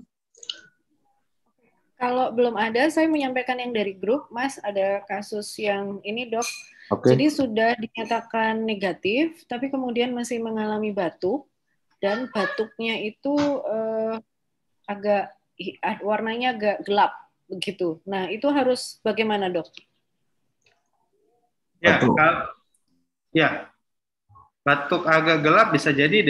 Kalau belum ada, saya menyampaikan yang dari grup, Mas. Ada kasus yang ini, Dok. Okay. Jadi sudah dinyatakan negatif, tapi kemudian masih mengalami batuk, dan batuknya itu warnanya agak gelap, begitu. Nah, itu harus bagaimana, Dok? Batuk agak gelap bisa jadi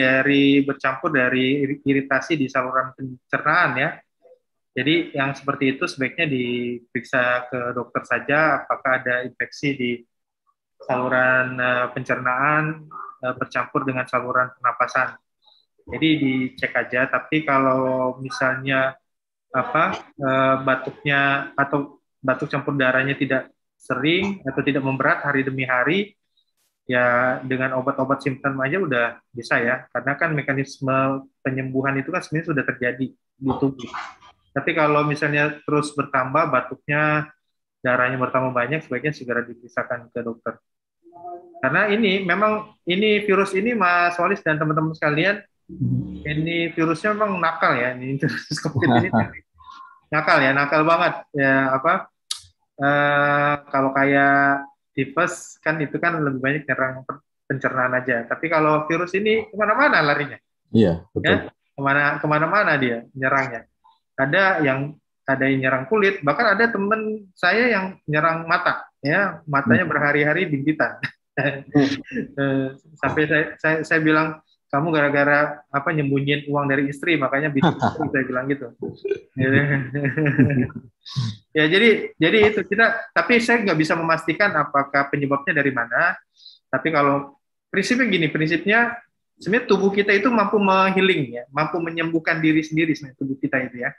bercampur dari iritasi di saluran pencernaan ya. Jadi yang seperti itu sebaiknya diperiksa ke dokter saja apakah ada infeksi di saluran pencernaan bercampur dengan saluran pernapasan. Jadi dicek aja. Tapi kalau misalnya batuknya atau batuk campur darahnya tidak sering atau tidak memberat hari demi hari, ya dengan obat-obat simptom aja udah bisa ya. Karena kan mekanisme penyembuhan itu kan sebenarnya sudah terjadi di tubuh. Tapi kalau misalnya terus bertambah batuknya, darahnya bertambah banyak, sebaiknya segera diperiksakan ke dokter. Karena ini virus ini Mas Walis dan teman-teman sekalian, ini virusnya memang nakal ya, ini virus COVID ini nakal banget ya. Kalau kayak tipes kan itu kan lebih banyak nyerang pencernaan aja. Tapi kalau virus ini kemana-mana larinya. Iya, betul. Ya, kemana-mana dia nyerangnya. Ada yang nyerang kulit, bahkan ada teman saya yang nyerang mata, ya matanya berhari-hari bintitan. Sampai saya bilang, kamu gara-gara nyembunyiin uang dari istri makanya bintitan, saya bilang gitu. Ya jadi itu tapi saya nggak bisa memastikan apakah penyebabnya dari mana. Tapi kalau prinsipnya sebenarnya tubuh kita itu mampu menghealing ya, mampu menyembuhkan diri sendiri sebenarnya tubuh kita itu ya.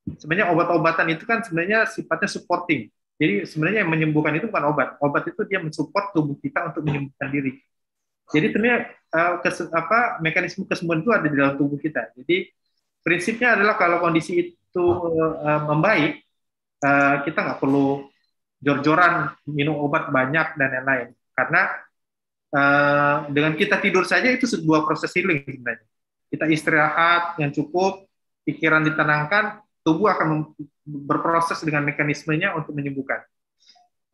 Sebenarnya obat-obatan itu kan sebenarnya sifatnya supporting. Jadi sebenarnya yang menyembuhkan itu bukan obat. Obat itu dia mensupport tubuh kita untuk menyembuhkan diri. Jadi sebenarnya mekanisme kesembuhan itu ada di dalam tubuh kita. Jadi prinsipnya adalah kalau kondisi itu membaik, kita nggak perlu jor-joran minum obat banyak dan lain-lain. Karena dengan kita tidur saja itu sebuah proses healing sebenarnya. Kita istirahat yang cukup, pikiran ditenangkan, tubuh akan berproses dengan mekanismenya untuk menyembuhkan.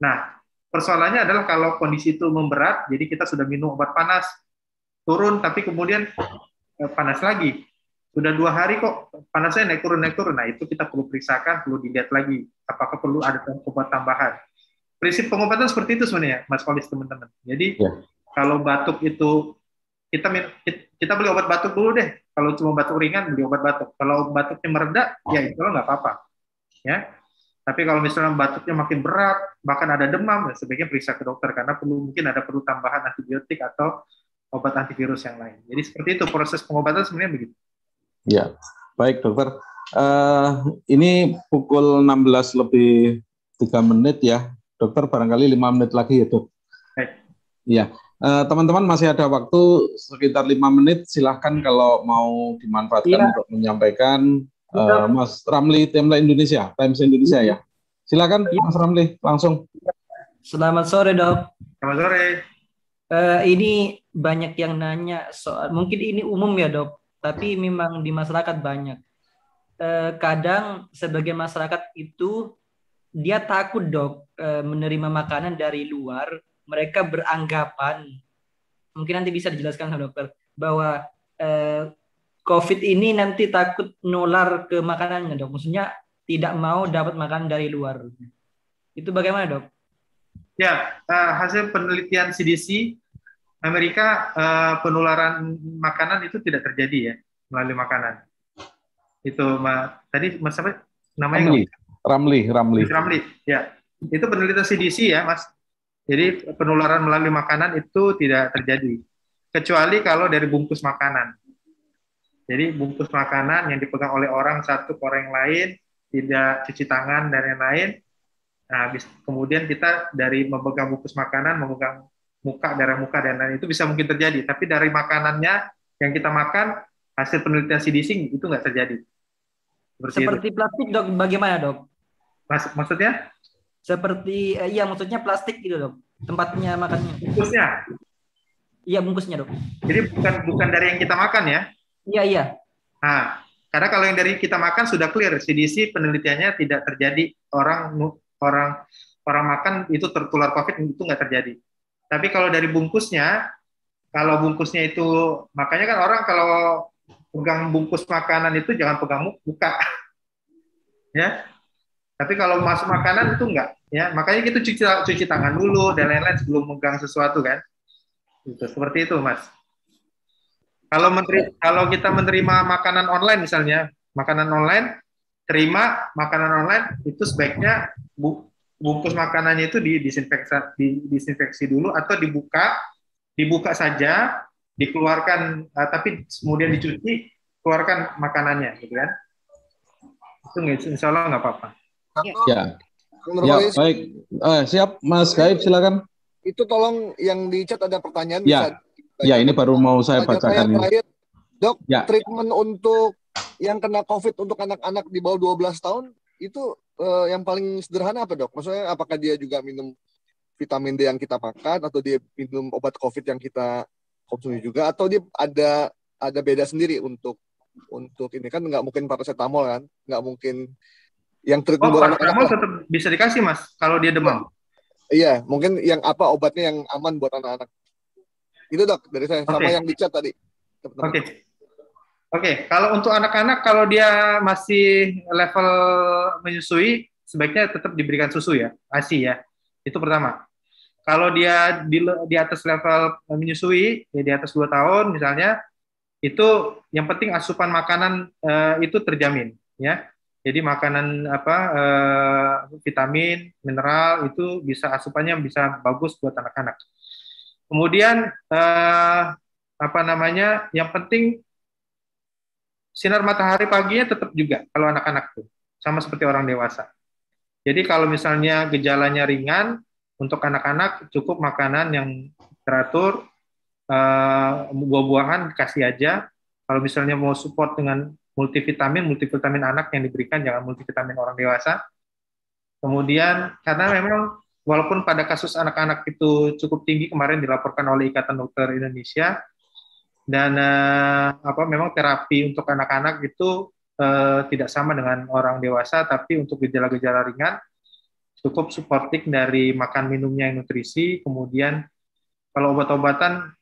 Nah, persoalannya adalah kalau kondisi itu memberat, jadi kita sudah minum obat panas, turun, tapi kemudian panas lagi. Sudah 2 hari kok panasnya naik turun. Nah, itu kita perlu periksakan, perlu dilihat lagi apakah perlu ada obat tambahan. prinsip pengobatan seperti itu sebenarnya, Mas Kolis, teman-teman. Jadi kalau batuk itu kita beli obat batuk dulu deh. Kalau cuma batuk ringan, beli obat batuk. Kalau batuknya mereda, ya itu nggak apa-apa. Ya. Tapi kalau misalnya batuknya makin berat, bahkan ada demam, ya sebaiknya periksa ke dokter karena mungkin perlu tambahan antibiotik atau obat antivirus yang lain. Jadi seperti itu proses pengobatan sebenarnya begitu. Ya, baik dokter. Ini pukul 16:03 ya. Dokter barangkali 5 menit lagi ya dok. Iya. Teman-teman masih ada waktu sekitar 5 menit, silahkan kalau mau dimanfaatkan untuk menyampaikan. Mas Ramli, Times Indonesia ya. Silakan Mas Ramli, langsung. Selamat sore dok. Selamat sore. Ini banyak yang nanya soal, mungkin ini umum ya dok, tapi memang di masyarakat banyak. Kadang sebagian masyarakat itu dia takut dok menerima makanan dari luar. Mereka beranggapan, mungkin nanti bisa dijelaskan sama dokter, bahwa COVID ini nanti takut nular ke makanannya dok. Maksudnya tidak mau dapat makanan dari luar. Itu bagaimana dok? Ya, hasil penelitian CDC Amerika, penularan makanan itu tidak terjadi ya melalui makanan. Itu tadi Mas apa namanya? Ramli. Ya, itu penelitian CDC ya Mas. Jadi penularan melalui makanan itu tidak terjadi, kecuali kalau dari bungkus makanan. Jadi bungkus makanan yang dipegang oleh orang satu ke orang lain, tidak cuci tangan dan lain-lain. Nah, kemudian kita dari memegang bungkus makanan, memegang darah muka dan lain-lain, itu bisa mungkin terjadi. Tapi dari makanannya yang kita makan, hasil penelitian CDC itu nggak terjadi. Seperti plastik dok, bagaimana dok? Maksudnya? Seperti, maksudnya plastik gitu dok, tempatnya makannya. Bungkusnya? Iya, bungkusnya dok. Jadi bukan dari yang kita makan ya? Iya. Nah, karena kalau yang dari kita makan sudah clear, CDC penelitiannya tidak terjadi orang makan itu tertular COVID, itu nggak terjadi. Tapi kalau dari bungkusnya, itu, makanya kan orang kalau pegang bungkus makanan itu jangan pegang muka, ya. Tapi kalau masuk makanan itu enggak, ya. Makanya kita cuci tangan dulu dan lain-lain sebelum megang sesuatu kan. Itu seperti itu, Mas. Kalau kita menerima makanan online misalnya, terima makanan online itu sebaiknya bungkus makanannya itu disinfeksi dulu atau dibuka saja, dikeluarkan, tapi kemudian dicuci, keluarkan makanannya, gitu kan? Itu insya Allah nggak apa-apa. Ya, baik. Siap, Mas Gaib, silakan. Itu tolong yang di chat ada pertanyaan. Ya, ini baru mau saya bacakan. Terakhir, dok, treatment untuk yang kena COVID untuk anak-anak di bawah 12 tahun, itu yang paling sederhana apa dok? Maksudnya apakah dia juga minum vitamin D yang kita makan, atau dia minum obat COVID yang kita konsumsi juga, atau dia ada beda sendiri untuk ini kan nggak mungkin paracetamol kan, nggak mungkin yang treatment buat paracetamol tetap bisa dikasih Mas kalau dia demam. Iya, mungkin yang apa obatnya yang aman buat anak-anak. Itu dok dari saya sama yang di chat tadi. Oke. Kalau untuk anak-anak, kalau dia masih level menyusui, sebaiknya tetap diberikan susu ya, ASI ya. Itu pertama. Kalau dia di atas level menyusui, ya di atas 2 tahun misalnya, itu yang penting asupan makanan itu terjamin ya. Jadi makanan vitamin, mineral itu asupannya bisa bagus buat anak-anak. Kemudian yang penting sinar matahari paginya tetap juga kalau anak-anak tuh sama seperti orang dewasa. Jadi kalau misalnya gejalanya ringan, untuk anak-anak cukup makanan yang teratur, buah-buahan kasih aja. Kalau misalnya mau support dengan multivitamin anak yang diberikan, jangan multivitamin orang dewasa. Kemudian karena memang walaupun pada kasus anak-anak itu cukup tinggi kemarin dilaporkan oleh Ikatan Dokter Indonesia, dan memang terapi untuk anak-anak itu tidak sama dengan orang dewasa, tapi untuk gejala-gejala ringan cukup supporting dari makan minumnya yang nutrisi. Kemudian kalau obat-obatan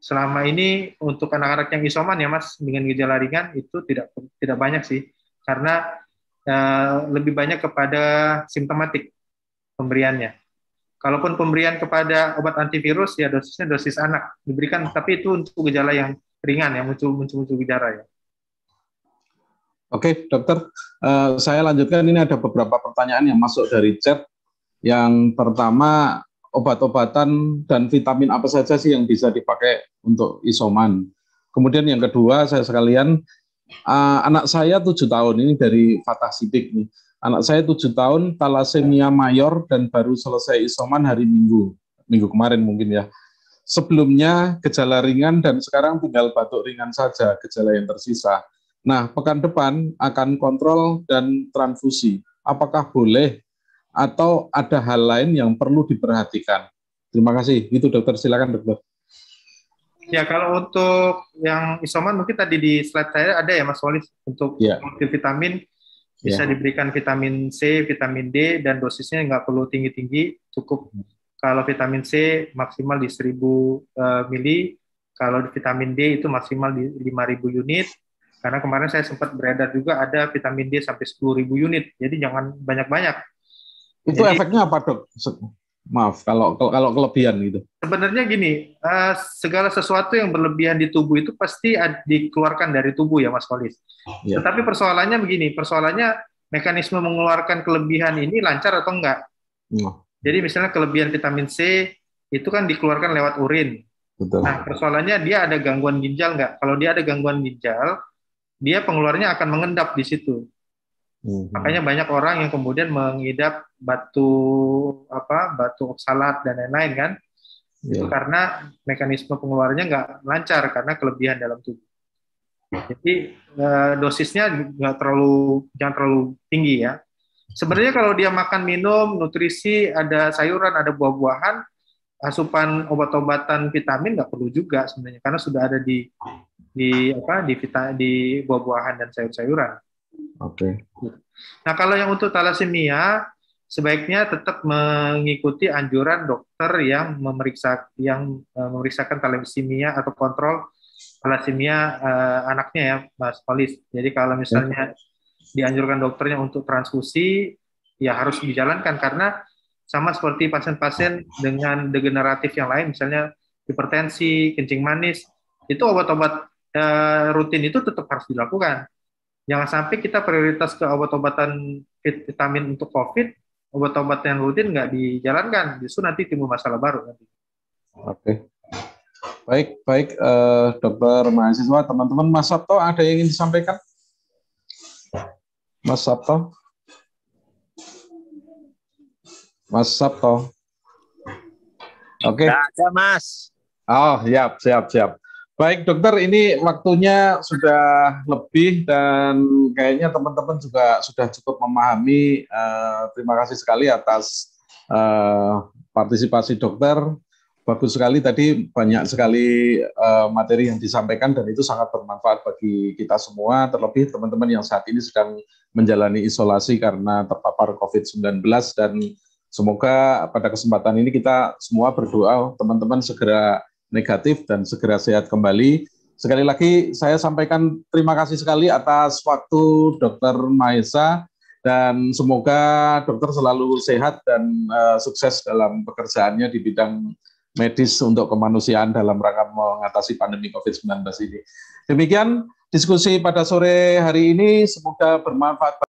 selama ini untuk anak-anak yang isoman ya Mas dengan gejala ringan itu tidak banyak sih, karena lebih banyak kepada simptomatik pemberiannya. Kalaupun pemberian kepada obat antivirus, ya dosisnya dosis anak diberikan, tapi itu untuk gejala yang ringan, yang muncul gejala ya. Oke, dokter, saya lanjutkan. Ini ada beberapa pertanyaan yang masuk dari chat. Yang pertama, obat-obatan dan vitamin apa saja sih yang bisa dipakai untuk isoman? Kemudian yang kedua, saya sekalian, anak saya 7 tahun, ini dari Fatah Sidik nih. Anak saya 7 tahun, talasemia mayor dan baru selesai isoman hari Minggu kemarin mungkin ya. Sebelumnya gejala ringan dan sekarang tinggal batuk ringan saja, gejala yang tersisa. Nah, pekan depan akan kontrol dan transfusi. Apakah boleh atau ada hal lain yang perlu diperhatikan? Terima kasih. Itu dokter, silakan dokter. Ya, kalau untuk yang isoman mungkin tadi di slide saya ada ya Mas Walis, untuk multivitamin bisa diberikan vitamin C, vitamin D, dan dosisnya nggak perlu tinggi-tinggi, cukup kalau vitamin C maksimal di 1000 mili, kalau vitamin D itu maksimal di 5.000 unit, karena kemarin saya sempat beredar juga ada vitamin D sampai 10.000 unit, jadi jangan banyak-banyak. Itu jadi, efeknya apa dok? Maaf, kalau kelebihan gitu. Sebenarnya gini, segala sesuatu yang berlebihan di tubuh itu pasti dikeluarkan dari tubuh ya Mas Walis. Ya. Tetapi persoalannya begini, mekanisme mengeluarkan kelebihan ini lancar atau enggak. Jadi misalnya kelebihan vitamin C itu kan dikeluarkan lewat urin. Betul. Nah, persoalannya dia ada gangguan ginjal enggak? Kalau dia ada gangguan ginjal, dia pengeluarannya akan mengendap di situ. Makanya banyak orang yang kemudian mengidap batu oksalat dan lain-lain kan. Itu karena mekanisme pengeluarannya nggak lancar karena kelebihan dalam tubuh. Jadi dosisnya jangan terlalu tinggi ya. Sebenarnya kalau dia makan minum nutrisi, ada sayuran, ada buah-buahan, asupan obat-obatan vitamin nggak perlu juga sebenarnya karena sudah ada di buah-buahan dan sayur-sayuran. Oke. Nah, kalau yang untuk talasemia sebaiknya tetap mengikuti anjuran dokter yang memeriksakan talasemia atau kontrol talasemia anaknya ya, Mas Walis. Jadi kalau misalnya dianjurkan dokternya untuk transfusi, ya harus dijalankan karena sama seperti pasien-pasien dengan degeneratif yang lain, misalnya hipertensi, kencing manis, itu obat-obat rutin itu tetap harus dilakukan. Jangan sampai kita prioritas ke obat-obatan vitamin untuk COVID, obat-obatan yang rutin nggak dijalankan, justru nanti timbul masalah baru nanti. Oke, baik, dokter mahasiswa, teman-teman, Mas Sabto ada yang ingin disampaikan? Mas Sabto? Oke. Nggak ada, Mas. Oh, siap. Baik dokter, ini waktunya sudah lebih dan kayaknya teman-teman juga sudah cukup memahami. Terima kasih sekali atas partisipasi dokter. Bagus sekali tadi, banyak sekali materi yang disampaikan dan itu sangat bermanfaat bagi kita semua, terlebih teman-teman yang saat ini sedang menjalani isolasi karena terpapar COVID-19 dan semoga pada kesempatan ini kita semua berdoa teman-teman segera negatif dan segera sehat kembali. Sekali lagi saya sampaikan terima kasih sekali atas waktu Dr. Mahesa dan semoga dokter selalu sehat dan sukses dalam pekerjaannya di bidang medis untuk kemanusiaan dalam rangka mengatasi pandemi COVID-19 ini. Demikian diskusi pada sore hari ini, semoga bermanfaat.